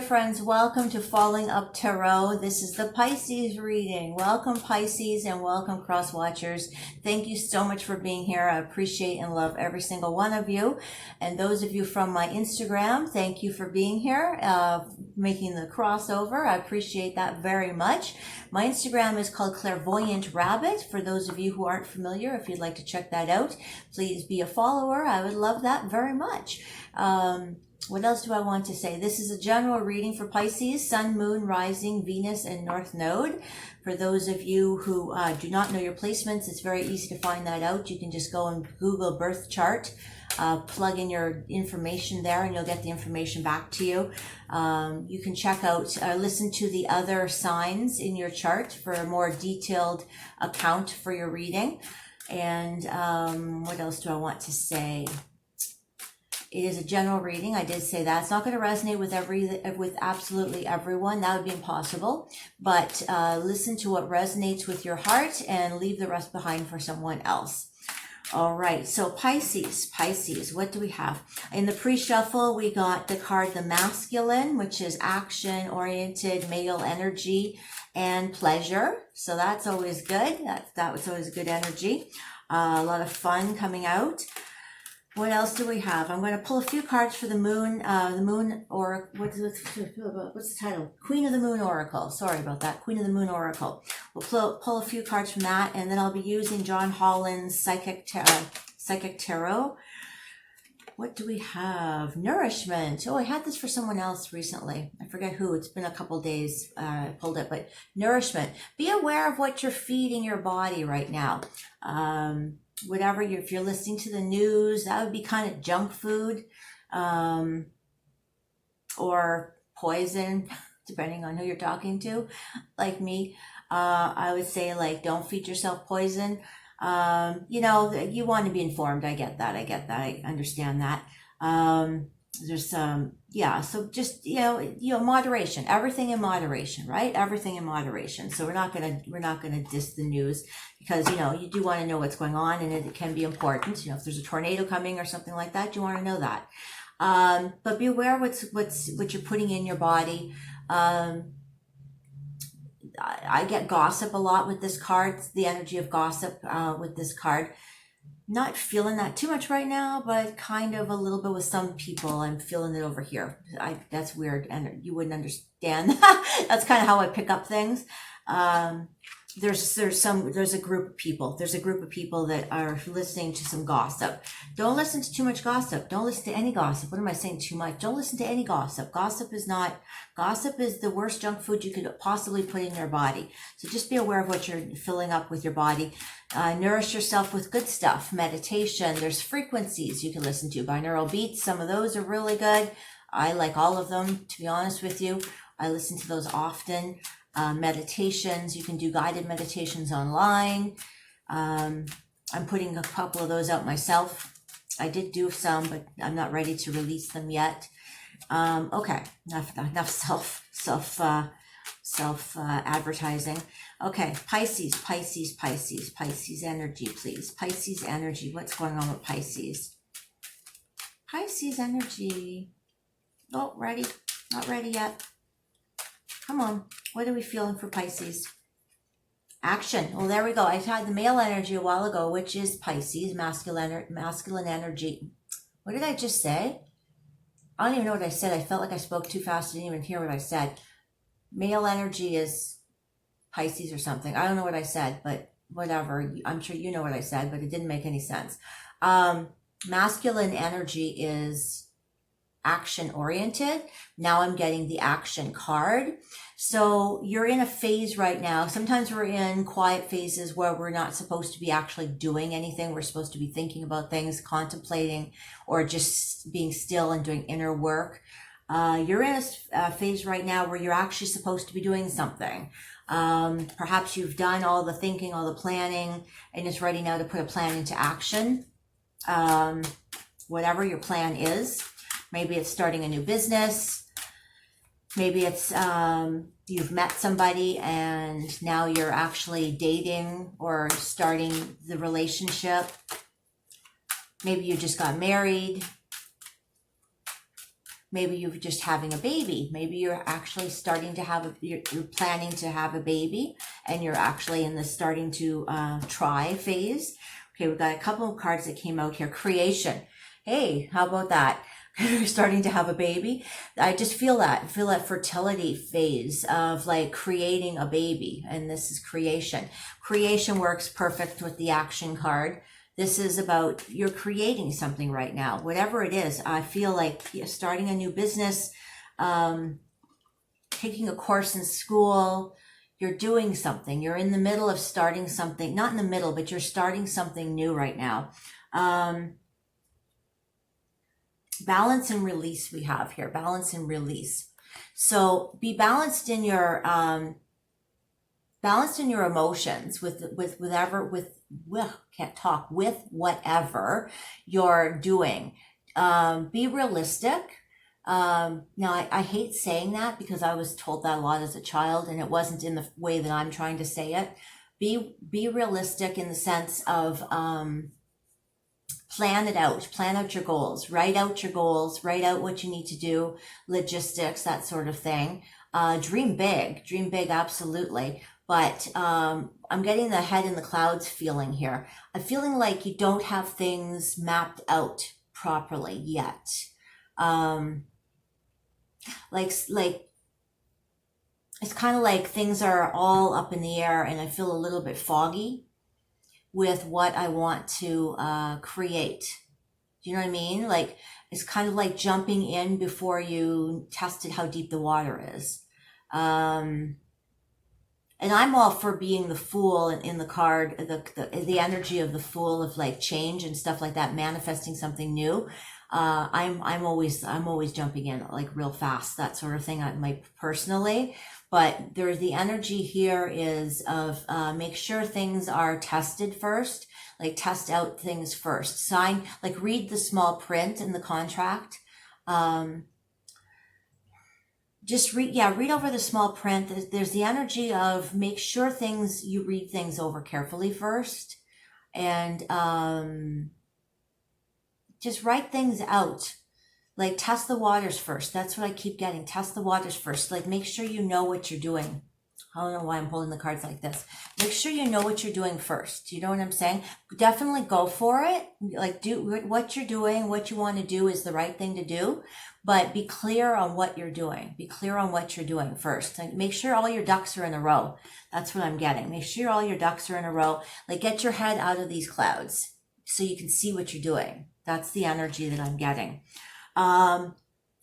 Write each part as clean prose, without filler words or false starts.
friends, welcome to Falling Up Tarot. This is the Pisces reading. Welcome Pisces and welcome cross watchers. Thank you so much for being here. I appreciate and love every single one of you. And those of you from my Instagram, thank you for being here, making the crossover. I appreciate that very much. My Instagram is called Clairvoyant Rabbit. For those of you who aren't familiar, if you'd like to check that out, please be a follower. I would love that very much. What else do I want to say? This is a general reading for Pisces, Sun, Moon, Rising, Venus, and North Node. For those of you who do not know your placements, it's very easy to find that out. You can just go and Google birth chart, plug in your information there, and you'll get the information back to you. You can check out, listen to the other signs in your chart for a more detailed account for your reading. And what else do I want to say? It is a general reading. I did say that. It's not going to resonate with absolutely everyone. That would be impossible. But listen to what resonates with your heart and leave the rest behind for someone else. All right. So Pisces, what do we have? In the pre-shuffle, we got the card, the masculine, which is action-oriented, male energy and pleasure. So that's always good. That was always a good energy. A lot of fun coming out. What else do we have? I'm going to pull a few cards for the moon, or what's the title? Queen of the Moon Oracle. Sorry about that. Queen of the Moon Oracle. We'll pull a few cards from that, and then I'll be using John Holland's Psychic Tarot. What do we have? Nourishment. Oh, I had this for someone else recently. I forget who. It's been a couple days I pulled it, but nourishment. Be aware of what you're feeding your body right now. Whatever if you're listening to the news, that would be kind of junk food, or poison, depending on who you're talking to. Like me, I would say, like, don't feed yourself poison. You want to be informed. I get that. I understand that. There's so just, moderation, everything in moderation, right? Everything in moderation. So we're not going to diss the news, because, you do want to know what's going on, and it can be important. If there's a tornado coming or something like that, you want to know that. But be aware of what you're putting in your body. I get gossip a lot with this card, the energy of gossip, with this card. Not feeling that too much right now, but kind of a little bit with some people. I'm feeling it over here. That's weird, and you wouldn't understand. That's kind of how I pick up things. There's a group of people. There's a group of people that are listening to some gossip. Don't listen to too much gossip. Don't listen to any gossip. What am I saying? Too much. Don't listen to any gossip. Gossip is the worst junk food you could possibly put in your body. So just be aware of what you're filling up with your body. Nourish yourself with good stuff. Meditation. There's frequencies you can listen to. Binaural beats. Some of those are really good. I like all of them, to be honest with you. I listen to those often. Meditations. You can do guided meditations online. I'm putting a couple of those out myself. I did do some, but I'm not ready to release them yet. Okay, enough self advertising. Okay, Pisces energy, please. Pisces energy. What's going on with Pisces? Pisces energy. Oh, ready? Not ready yet. Come on. What are we feeling for Pisces? Action. Well, there we go. I had the male energy a while ago, which is Pisces, masculine energy. What did I just say? I don't even know what I said. I felt like I spoke too fast. I didn't even hear what I said. Male energy is Pisces or something. I don't know what I said, but whatever. I'm sure you know what I said, but it didn't make any sense. Masculine energy is action oriented. Now I'm getting the action card. So you're in a phase right now. Sometimes we're in quiet phases where we're not supposed to be actually doing anything. We're supposed to be thinking about things, contemplating, or just being still and doing inner work. You're in a phase right now where you're actually supposed to be doing something. Perhaps you've done all the thinking, all the planning, and it's ready now to put a plan into action. Whatever your plan is. Maybe it's starting a new business. Maybe it's you've met somebody and now you're actually dating or starting the relationship. Maybe you just got married. Maybe you're just having a baby. Maybe you're actually starting to have you're planning to have a baby, and you're actually in the starting to try phase. Okay, we've got a couple of cards that came out here. Creation. Hey, how about that? You're starting to have a baby. I just feel that. I feel that fertility phase of like creating a baby. And this is creation. Creation works perfect with the action card. This is about you're creating something right now, whatever it is. I feel like starting a new business, taking a course in school, you're doing something. You're in the middle of starting something, not in the middle, but you're starting something new right now. Balance and release we have here. Balance and release. So be balanced in your emotions with whatever you're doing. Be realistic. Now I hate saying that because I was told that a lot as a child, and it wasn't in the way that I'm trying to say it. Be realistic in the sense of plan it out, plan out your goals, write out what you need to do, logistics, that sort of thing. Dream big, absolutely. But I'm getting the head in the clouds feeling here. I'm feeling like you don't have things mapped out properly yet. Like it's kind of like things are all up in the air, and I feel a little bit foggy with what I want to create. Do you know what I mean? Like it's kind of like jumping in before you tested how deep the water is. And I'm all for being the fool in the card, the energy of the fool of like change and stuff like that, manifesting something new. I'm always jumping in like real fast, that sort of thing. Personally. But there's the energy here is of make sure things are tested first, like test out things first. Sign, like read the small print in the contract. Just read over the small print. There's the energy of make sure you read things over carefully first, and just write things out. Like test the waters first. That's what I keep getting. Test the waters first. Like make sure you know what you're doing. I don't know why I'm holding the cards like this. Make sure you know what you're doing first. You know what I'm saying? Definitely go for it. Like do what you're doing, what you want to do is the right thing to do. But be clear on what you're doing. Be clear on what you're doing first. Like make sure all your ducks are in a row. That's what I'm getting. Make sure all your ducks are in a row. Like get your head out of these clouds so you can see what you're doing. That's the energy that I'm getting.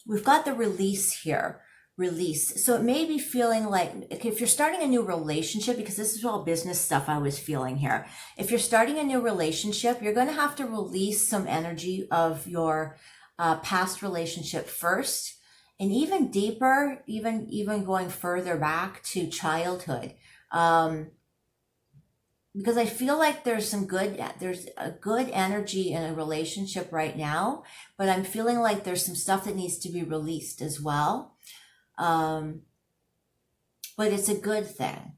We've got the release here. Release. So it may be feeling like if you're starting a new relationship, because this is all business stuff I was feeling here. If you're starting a new relationship, you're going to have to release some energy of your past relationship first, and even deeper, even going further back to childhood. Because I feel like there's a good energy in a relationship right now, but I'm feeling like there's some stuff that needs to be released as well. But it's a good thing.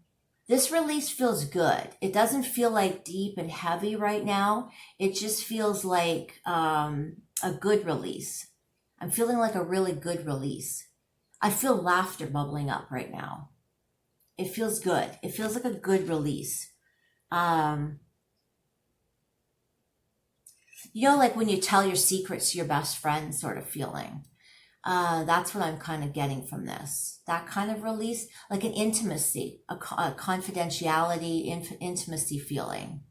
This release feels good. It doesn't feel like deep and heavy right now. It just feels like a good release. I'm feeling like a really good release. I feel laughter bubbling up right now. It feels good. It feels like a good release. Like when you tell your secrets to your best friend sort of feeling. That's what I'm kind of getting from this. That kind of release, like an intimacy, a confidentiality, intimacy feeling.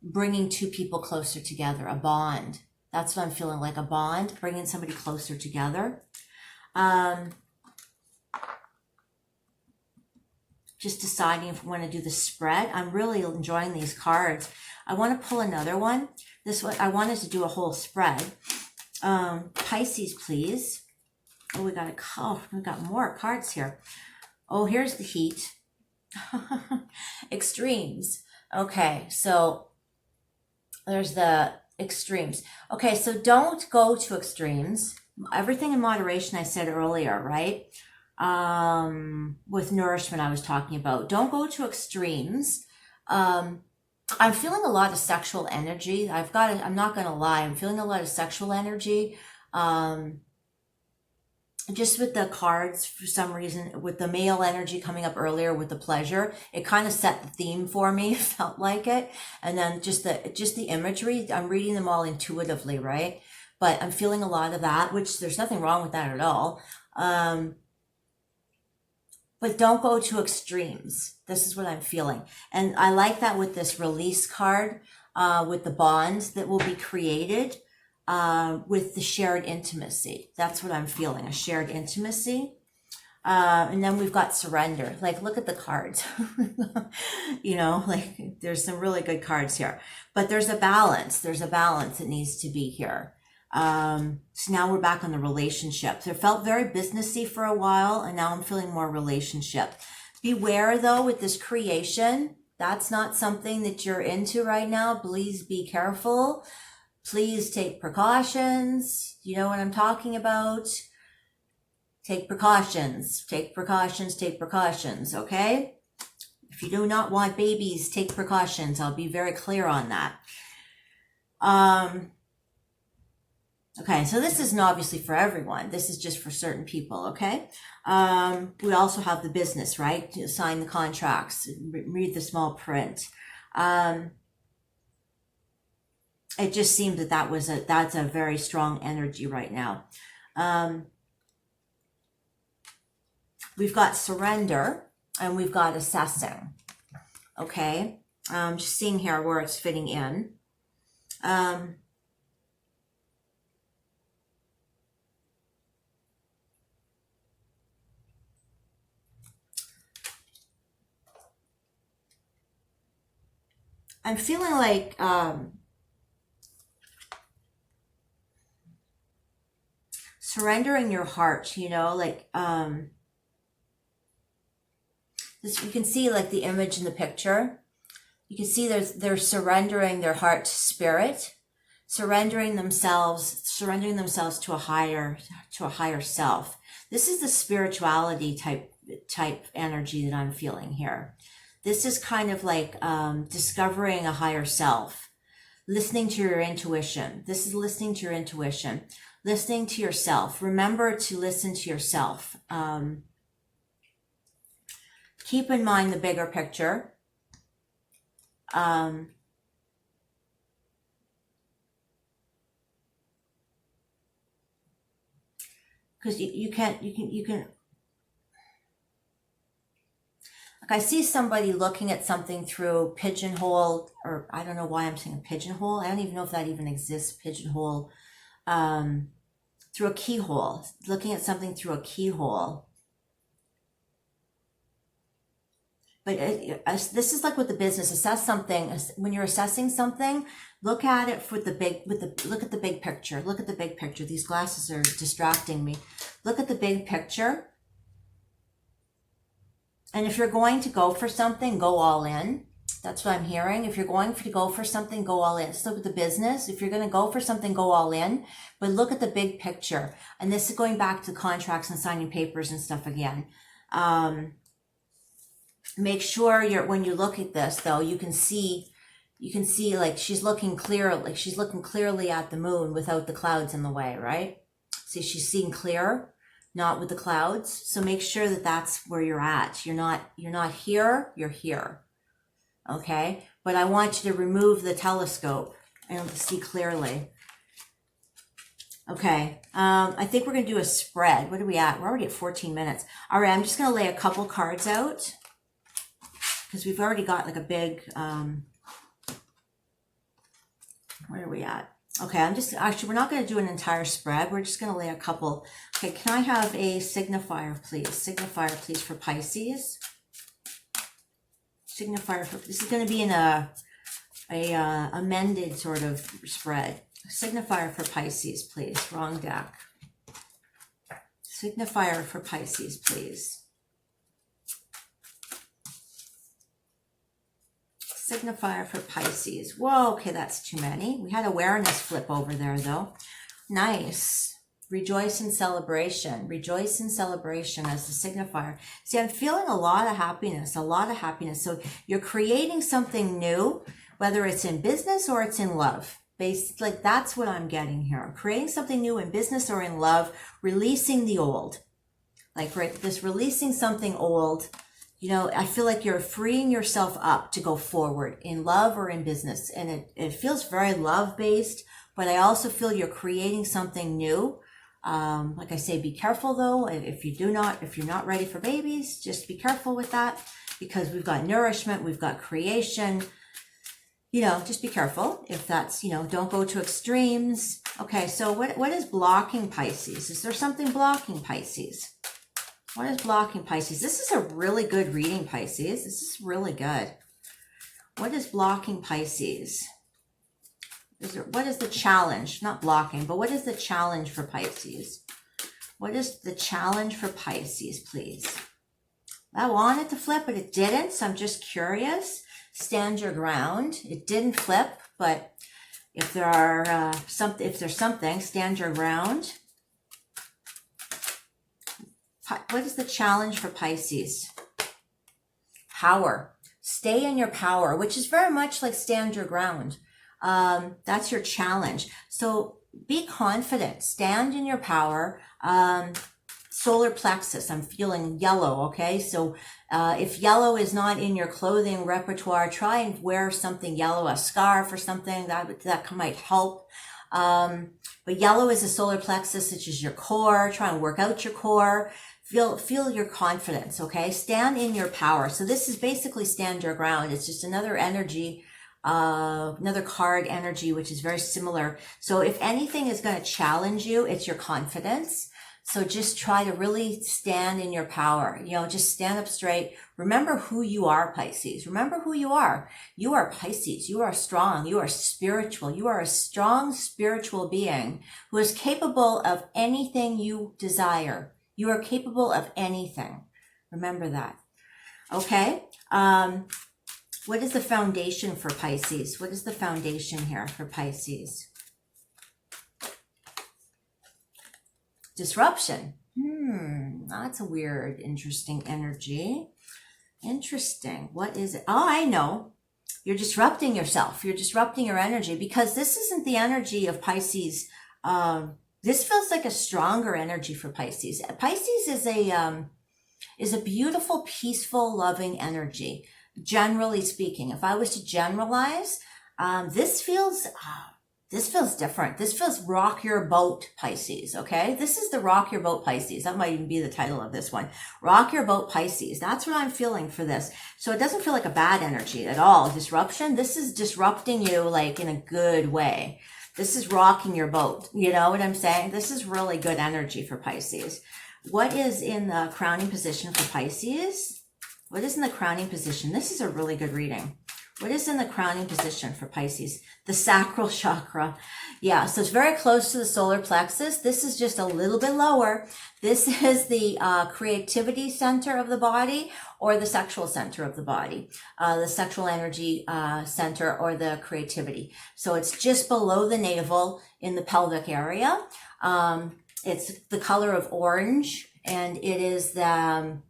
Bringing two people closer together, a bond. That's what I'm feeling, like a bond, bringing somebody closer together. Just deciding if we want to do the spread. I'm really enjoying these cards. I want to pull another one. This one, I wanted to do a whole spread. Pisces, please. Oh, we got more cards here. Oh, here's the heat. Extremes. Okay, so there's the extremes. Okay, so don't go to extremes. Everything in moderation, I said earlier, right? With nourishment I was talking about. Don't go to extremes. I'm feeling a lot of sexual energy. I'm not going to lie. I'm feeling a lot of sexual energy. just with the cards, for some reason, with the male energy coming up earlier with the pleasure, it kind of set the theme for me, felt like it. And then just the imagery, I'm reading them all intuitively, right? But I'm feeling a lot of that, which there's nothing wrong with that at all. But don't go to extremes. This is what I'm feeling. And I like that with this release card, with the bonds that will be created, with the shared intimacy. That's what I'm feeling, a shared intimacy. And then we've got surrender. Like, look at the cards. You know, like there's some really good cards here. But there's a balance. There's a balance that needs to be here. So now we're back on the relationship. So it felt very businessy for a while, and now I'm feeling more relationship. Beware though with this creation. That's not something that you're into right now. Please be careful. Please take precautions. You know what I'm talking about? Take precautions, take precautions, take precautions, okay? If you do not want babies, take precautions. I'll be very clear on that. Okay, so this isn't obviously for everyone. This is just for certain people, okay? We also have the business, right? To sign the contracts, read the small print. It just seemed that that's a very strong energy right now. We've got surrender and we've got assessing, okay? Just seeing here where it's fitting in. I'm feeling like surrendering your heart, you know, like this, you can see like the image in the picture. You can see they're surrendering their heart to spirit, surrendering themselves to a higher self. This is the spirituality type energy that I'm feeling here. This is kind of like discovering a higher self, listening to your intuition. This is listening to your intuition, listening to yourself. Remember to listen to yourself. Keep in mind the bigger picture. Because you can. Like I see somebody looking at something through pigeonhole, or I don't know why I'm saying pigeonhole. I don't even know if that even exists. Pigeonhole, through a keyhole. Looking at something through a keyhole. But this is like with the business. Assess something when you're assessing something. Look at it look at the big picture. Look at the big picture. These glasses are distracting me. Look at the big picture. And if you're going to go for something, go all in. That's what I'm hearing. If you're going to go for something, go all in. Let's look at the business. If you're going to go for something, go all in. But look at the big picture. And this is going back to contracts and signing papers and stuff again. Make sure when you look at this though, you can see like she's looking clearly at the moon without the clouds in the way, right? See, she's seeing clear, not with the clouds. So make sure that that's where you're at. You're not here, you're here. Okay? But I want you to remove the telescope and see clearly. Okay, I think we're going to do a spread. What are we at? We're already at 14 minutes. All right, I'm just going to lay a couple cards out because we've already got like a big, where are we at? Okay, we're not going to do an entire spread. We're just going to lay a couple. Okay, can I have a signifier, please? Signifier, please, for Pisces. Signifier for, this is going to be in a amended sort of spread. Signifier for Pisces, please. Wrong deck. Signifier for Pisces, please. Signifier for Pisces. Whoa, okay, that's too many. We had awareness flip over there, though. Nice. Rejoice in celebration. Rejoice in celebration as the signifier. See, I'm feeling a lot of happiness, So you're creating something new, whether it's in business or it's in love. Based, like that's what I'm getting here. Creating something new in business or in love, releasing the old. Like right, this releasing something old, you know, I feel like you're freeing yourself up to go forward in love or in business. And it feels very love based, but I also feel you're creating something new. Like I say, be careful though. If you're not ready for babies, just be careful with that, because we've got nourishment, we've got creation. You know, just be careful if that's, you know, don't go to extremes. Okay, so what is blocking Pisces? Is there something blocking Pisces? What is blocking Pisces? This is a really good reading, Pisces. This is really good. What is blocking Pisces? What is the challenge? Not blocking, but what is the challenge for Pisces? What is the challenge for Pisces, please? I wanted to flip, but it didn't, so I'm just curious. Stand your ground. It didn't flip, but if there are if there's something, stand your ground. What is the challenge for Pisces? Power. Stay in your power, which is very much like stand your ground. That's your challenge. So be confident. Stand in your power. Solar plexus. I'm feeling yellow. Okay. So if yellow is not in your clothing repertoire, try and wear something yellow, a scarf or something that might help. But yellow is a solar plexus, which is your core. Try and work out your core. Feel your confidence, okay? Stand in your power. So this is basically stand your ground. It's just another energy, another card energy, which is very similar. So if anything is going to challenge you, it's your confidence. So just try to really stand in your power. You know, just stand up straight. Remember who you are, Pisces. Remember who you are. You are Pisces. You are strong. You are spiritual. You are a strong spiritual being who is capable of anything you desire. You are capable of anything. Remember that. Okay. What is the foundation for Pisces? What is the foundation here for Pisces? Disruption. That's a weird, interesting energy. Interesting. What is it? Oh, I know. You're disrupting yourself. You're disrupting your energy, because this isn't the energy of Pisces. This feels like a stronger energy for Pisces. Pisces is a beautiful, peaceful, loving energy. Generally speaking, if I was to generalize, this feels different. This feels rock your boat, Pisces. Okay, this is the rock your boat, Pisces. That might even be the title of this one. Rock your boat, Pisces. That's what I'm feeling for this. So it doesn't feel like a bad energy at all. Disruption. This is disrupting you like in a good way. This is rocking your boat. You know what I'm saying? This is really good energy for Pisces. What is in the crowning position for Pisces? What is in the crowning position? This is a really good reading. What is in the crowning position for Pisces? The sacral chakra. Yeah, so it's very close to the solar plexus. This is just a little bit lower. This is the creativity center of the body, or the sexual center of the body, the sexual energy center, or the creativity. So it's just below the navel in the pelvic area. It's the color of orange, and it is the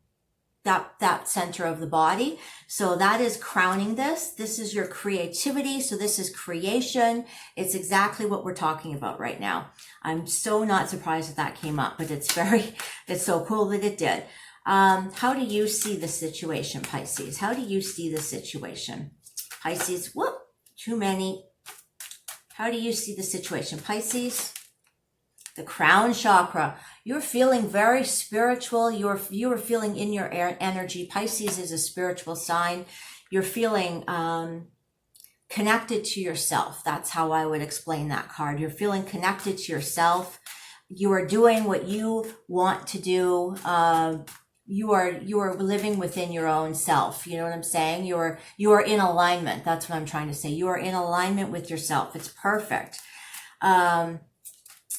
that center of the body. So that is crowning this. This is your creativity. So this is creation. It's exactly what we're talking about right now. I'm so not surprised that came up, but it's so cool that it did. How do you see the situation, Pisces? How do you see the situation? Pisces, whoop, too many. How do you see the situation, Pisces? The crown chakra. You're feeling very spiritual. You are feeling in your energy. Pisces is a spiritual sign. You're feeling connected to yourself. That's how I would explain that card. You're feeling connected to yourself. You are doing what you want to do. You are living within your own self. You know what I'm saying? You are in alignment. That's what I'm trying to say. You are in alignment with yourself. It's perfect.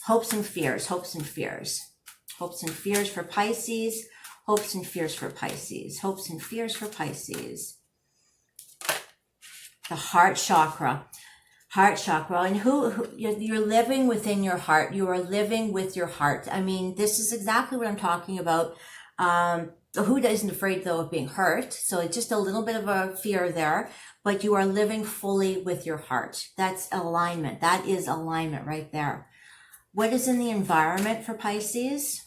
Hopes and fears, hopes and fears. Hopes and fears for Pisces. Hopes and fears for Pisces. Hopes and fears for Pisces. The heart chakra. Heart chakra. And you're living within your heart. You are living with your heart. I mean, this is exactly what I'm talking about. Who isn't afraid though of being hurt? So it's just a little bit of a fear there, but you are living fully with your heart. That's alignment. That is alignment right there. What is in the environment for Pisces?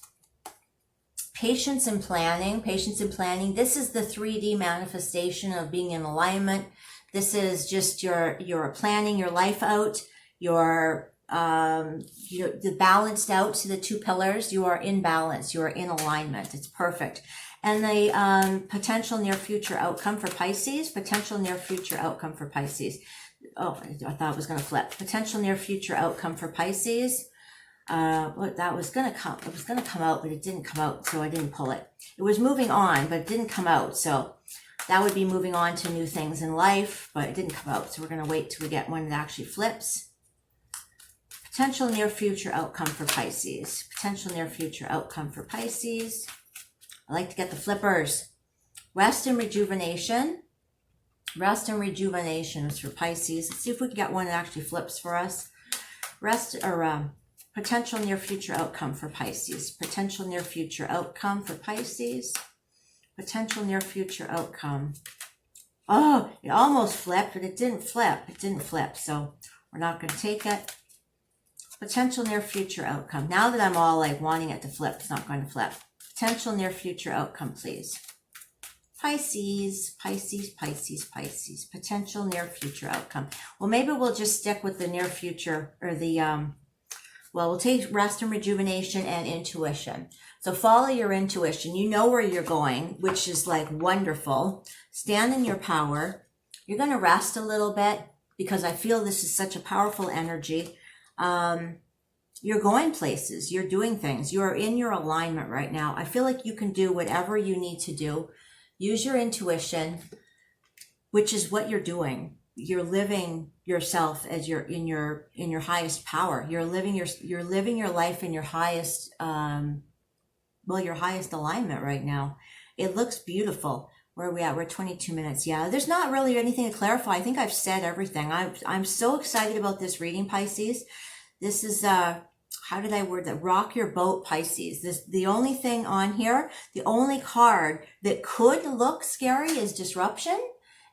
Patience and planning. Patience and planning. This is the 3D manifestation of being in alignment. This is just you're planning your life out. You're the balanced out to the two pillars. You are in balance. You are in alignment. It's perfect. And the potential near future outcome for Pisces. Potential near future outcome for Pisces. Oh, I thought it was going to flip. Potential near future outcome for Pisces. That was going to come. It was going to come out, but it didn't come out, so I didn't pull it. It was moving on, but it didn't come out. So that would be moving on to new things in life, but it didn't come out. So we're going to wait till we get one that actually flips. Potential near future outcome for Pisces. Potential near future outcome for Pisces. I like to get the flippers. Rest and rejuvenation. Rest and rejuvenation is for Pisces. Let's see if we can get one that actually flips for us. Rest or potential near future outcome for Pisces. Potential near future outcome for Pisces. Potential near future outcome. Oh, it almost flipped, but it didn't flip. It didn't flip, so we're not going to take it. Potential near future outcome. Now that I'm all like wanting it to flip, it's not going to flip. Potential near future outcome, please. Pisces, Pisces, Pisces, Pisces. Potential near future outcome. Well, maybe we'll just stick with the near future or the, well, we'll take rest and rejuvenation and intuition. So follow your intuition. You know where you're going, which is like wonderful. Stand in your power. You're going to rest a little bit because I feel this is such a powerful energy. You're going places, you're doing things, you're in your alignment right now. I feel like you can do whatever you need to do. Use your intuition, which is what you're doing. You're living yourself as you're in your highest power. You're living your life in your highest, your highest alignment right now. It looks beautiful. Where are we at? We're 22 minutes. Yeah, there's not really anything to clarify. I think I've said everything. I'm so excited about this reading, Pisces. This is, how did I word that? Rock your boat, Pisces. The only thing on here, the only card that could look scary is disruption.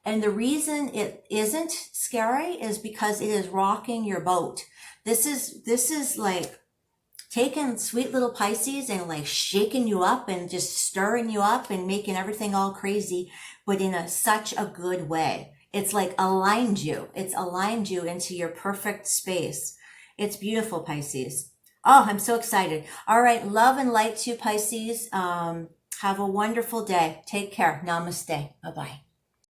And the reason it isn't scary is because it is rocking your boat. This is like taking sweet little Pisces and like shaking you up and just stirring you up and making everything all crazy, but in such a good way. It's like aligned you. It's aligned you into your perfect space. It's beautiful, Pisces. Oh, I'm so excited. All right. Love and light to you, Pisces. Have a wonderful day. Take care. Namaste. Bye-bye.